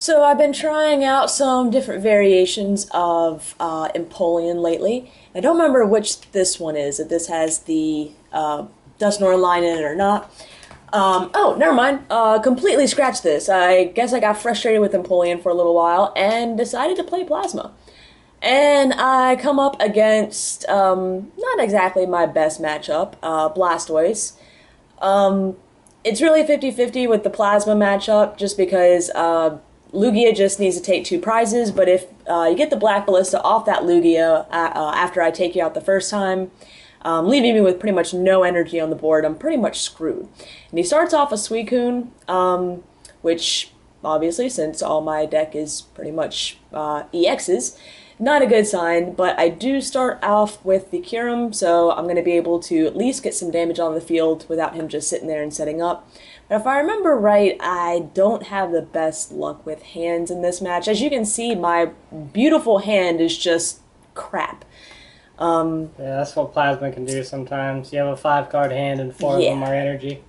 So I've been trying out some different variations of Empoleon lately. I don't remember which this one is, if this has the Dusknoir line in it or not. Oh, never mind. Completely scratched this. I guess I got frustrated with Empoleon for a little while and decided to play Plasma. And I come up against, not exactly my best matchup, Blastoise. It's really 50-50 with the Plasma matchup, just because Lugia just needs to take two prizes, but if you get the Black Ballista off that Lugia after I take you out the first time, leaving me with pretty much no energy on the board, I'm pretty much screwed. And he starts off a Suicune, which obviously, since all my deck is pretty much EXs, not a good sign, but I do start off with the Kyurem, so I'm going to be able to at least get some damage on the field without him just sitting there and setting up. But if I remember right, I don't have the best luck with hands in this match. As you can see, my beautiful hand is just crap. Yeah, that's what Plasma can do sometimes. You have a 5-card hand and 4 of them are energy.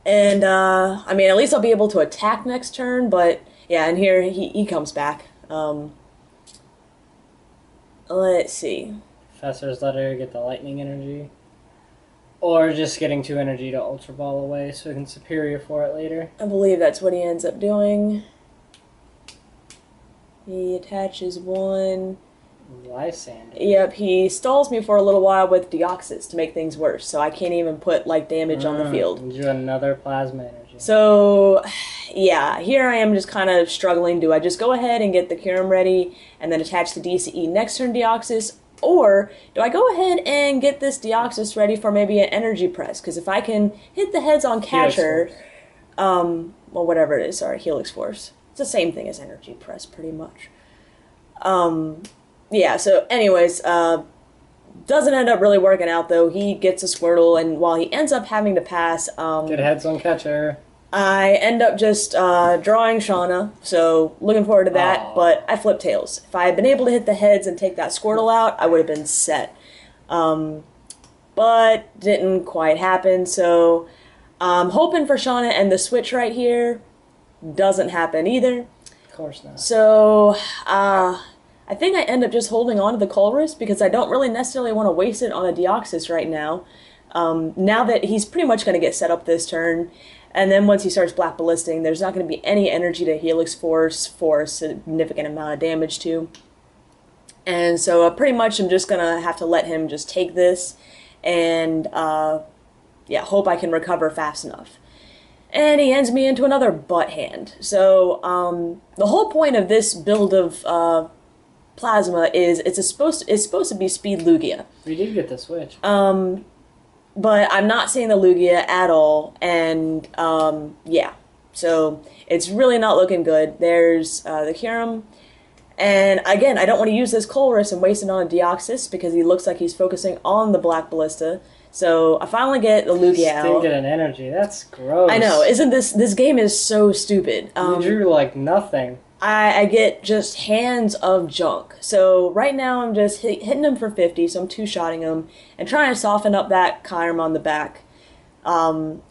And, I mean, at least I'll be able to attack next turn, but, yeah, and here he comes back. Let's see. Professor's Letter, get the lightning energy. Or just getting 2 energy to Ultra Ball away so we can Superior for it later. I believe that's what he ends up doing. He attaches 1. Lysander. Yep, he stalls me for a little while with Deoxys to make things worse, so I can't even put, like, damage on the field. And do another Plasma energy. So, yeah, here I am just kind of struggling. Do I just go ahead and get the Kyurem ready and then attach the DCE next turn Deoxys? Or do I go ahead and get this Deoxys ready for maybe an energy press? Because if I can hit the heads on Catcher, well, whatever it is, sorry, Helix Force. It's the same thing as energy press, pretty much. Yeah, so anyways, doesn't end up really working out, though. He gets a Squirtle, and while he ends up having to pass, get heads on Catcher. I end up just drawing Shauna, so looking forward to that, but I flip tails. If I had been able to hit the heads and take that Squirtle out, I would have been set. But didn't quite happen, so I'm hoping for Shauna and the switch right here. Doesn't happen either. Of course not. So, I think I end up just holding on to the Colress because I don't really necessarily want to waste it on a Deoxys right now. Now that he's pretty much going to get set up this turn, and then once he starts Black Ballisting, there's not going to be any energy to Helix Force for a significant amount of damage to. And so pretty much I'm just going to have to let him just take this and, yeah, hope I can recover fast enough. And he ends me into another butt hand. So the whole point of this build of Plasma is it's supposed to be Speed Lugia. We did get the switch. But I'm not seeing the Lugia at all, and, yeah. So, it's really not looking good. There's, the Kyurem, and again, I don't want to use this Colress and waste it on a Deoxys, because he looks like he's focusing on the Black Ballista. So, I finally get the Lugia out. Still get an energy, that's gross. I know, isn't this game is so stupid. You drew, like, nothing. I get just hands of junk. So right now I'm just hitting him for 50, so I'm two-shotting him and trying to soften up that Kyurem on the back.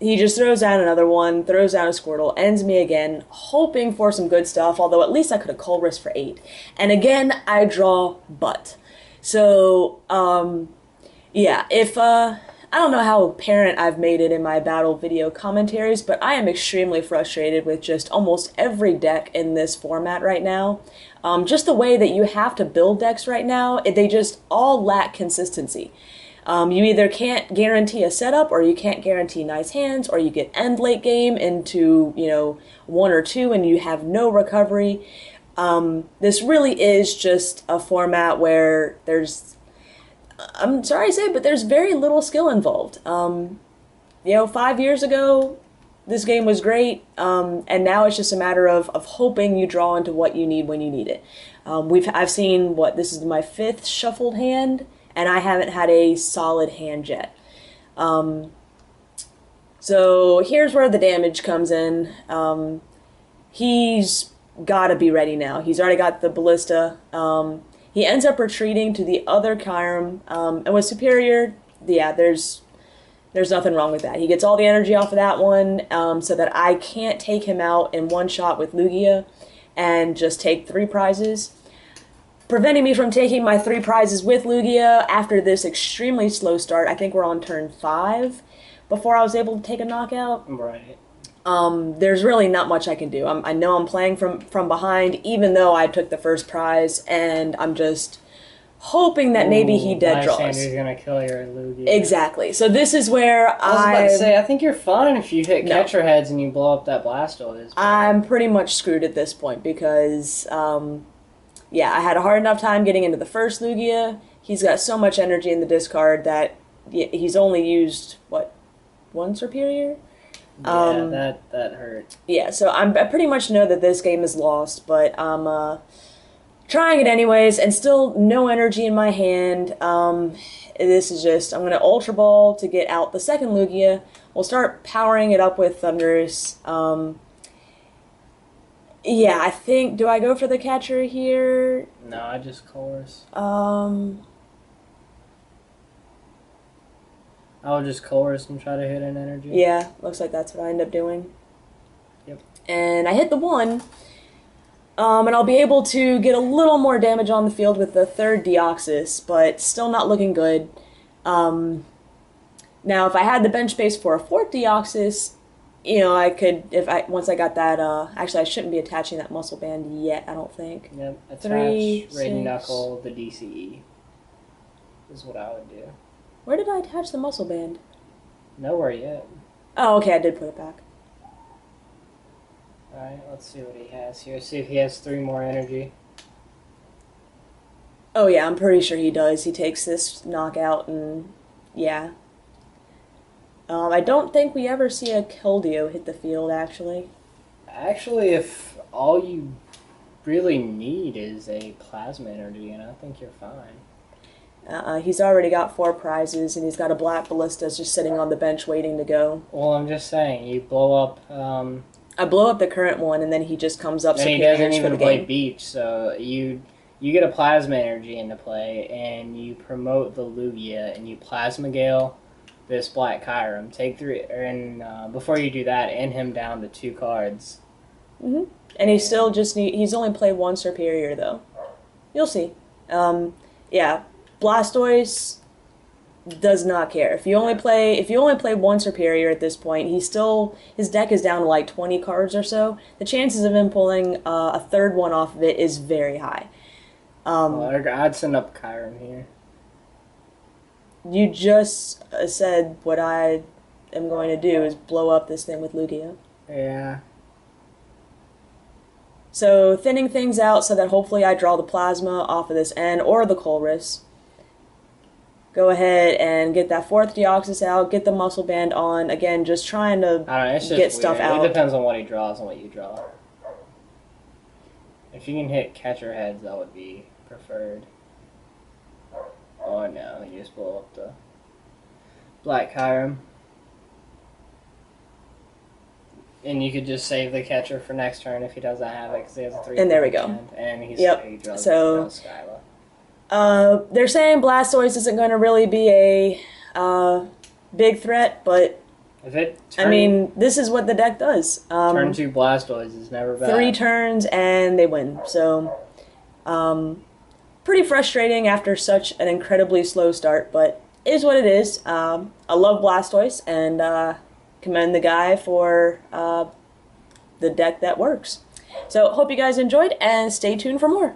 He just throws down another one, throws down a Squirtle, ends me again, hoping for some good stuff, although at least I could have Colress for 8. And again, I draw butt. So, yeah, if, I don't know how apparent I've made it in my battle video commentaries, but I am extremely frustrated with just almost every deck in this format right now. Just the way that you have to build decks right now, they just all lack consistency. You either can't guarantee a setup, or you can't guarantee nice hands, or you get end late game into, you know, 1 or 2 and you have no recovery. This really is just a format where there's, I'm sorry to say, but there's very little skill involved. You know, 5 years ago, this game was great, and now it's just a matter of hoping you draw into what you need when you need it. I've seen, this is my 5th shuffled hand, and I haven't had a solid hand yet. So here's where the damage comes in. He's got to be ready now. He's already got the Ballista. He ends up retreating to the other Kyurem, and with Superior, yeah, there's There's nothing wrong with that. He gets all the energy off of that one, so that I can't take him out in one shot with Lugia and just take 3 prizes. Preventing me from taking my 3 prizes with Lugia after this extremely slow start. I think we're on turn 5 before I was able to take a knockout. Right. There's really not much I can do. I know I'm playing from behind, even though I took the first prize, and I'm just hoping that maybe he dead draws. Lysander's gonna kill your Lugia. Exactly. So this is where I was about to say, I think you're fine if you hit catcher heads and you blow up that Blastoise. I'm pretty much screwed at this point because, yeah, I had a hard enough time getting into the first Lugia. He's got so much energy in the discard that he's only used, what, 1 Superior? Yeah, that hurt. Yeah, so I pretty much know that this game is lost, but I'm trying it anyways, and still no energy in my hand. This is just, I'm going to Ultra Ball to get out the second Lugia. We'll start powering it up with Thundurus. Yeah, I think, do I go for the catcher here? No, I just Chorus. I'll just Chorus and try to hit an energy. Yeah, looks like that's what I end up doing. Yep. And I hit the 1. And I'll be able to get a little more damage on the field with the 3rd Deoxys, but still not looking good. Now, if I had the bench space for a 4th Deoxys, you know, I could, once I got that, actually I shouldn't be attaching that muscle band yet, I don't think. Yep, attach 3, Raiden 6. Knuckle, the DCE. Is what I would do. Where did I attach the muscle band? Nowhere yet. Oh, okay, I did put it back. Alright, let's see what he has here. See if he has 3 more energy. Oh yeah, I'm pretty sure he does. He takes this knockout and, yeah. I don't think we ever see a Keldeo hit the field, actually. Actually, if all you really need is a plasma energy, and I think you're fine. He's already got 4 prizes, and he's got a Black Ballistas just sitting on the bench waiting to go. Well, I'm just saying, you blow up... I blow up the current one, and then he just comes up and he doesn't even play Beach, so you get a plasma energy into play, and you promote the Lugia, and you Plasma Gale this Black Kyurem. Take 3, and before you do that, end him down to 2 cards. Mm-hmm. And he's still just he's only played 1 Superior though. You'll see. Yeah, Blastoise does not care. If you only play 1 Superior at this point, his deck is down to like 20 cards or so. The chances of him pulling a 3rd one off of it is very high. Well, I'd send up Kyurem here. You just said what I am going to do is blow up this thing with Lugia. Yeah. So thinning things out so that hopefully I draw the Plasma off of this end or the Colress. Go ahead and get that 4th Deoxys out, get the Muscle Band on. Again, just trying to get stuff out. It depends on what he draws and what you draw. If you can hit catcher heads, that would be preferred. Oh no, you just blow up the Black Kyurem. And you could just save the catcher for next turn if he doesn't have it, because he has a 3. And there we go. And he draws Skyla. They're saying Blastoise isn't going to really be a big threat, but I mean, this is what the deck does. Turn 2 Blastoise is never bad. 3 turns and they win. So, pretty frustrating after such an incredibly slow start, but it is what it is. I love Blastoise and commend the guy for the deck that works. So, hope you guys enjoyed and stay tuned for more.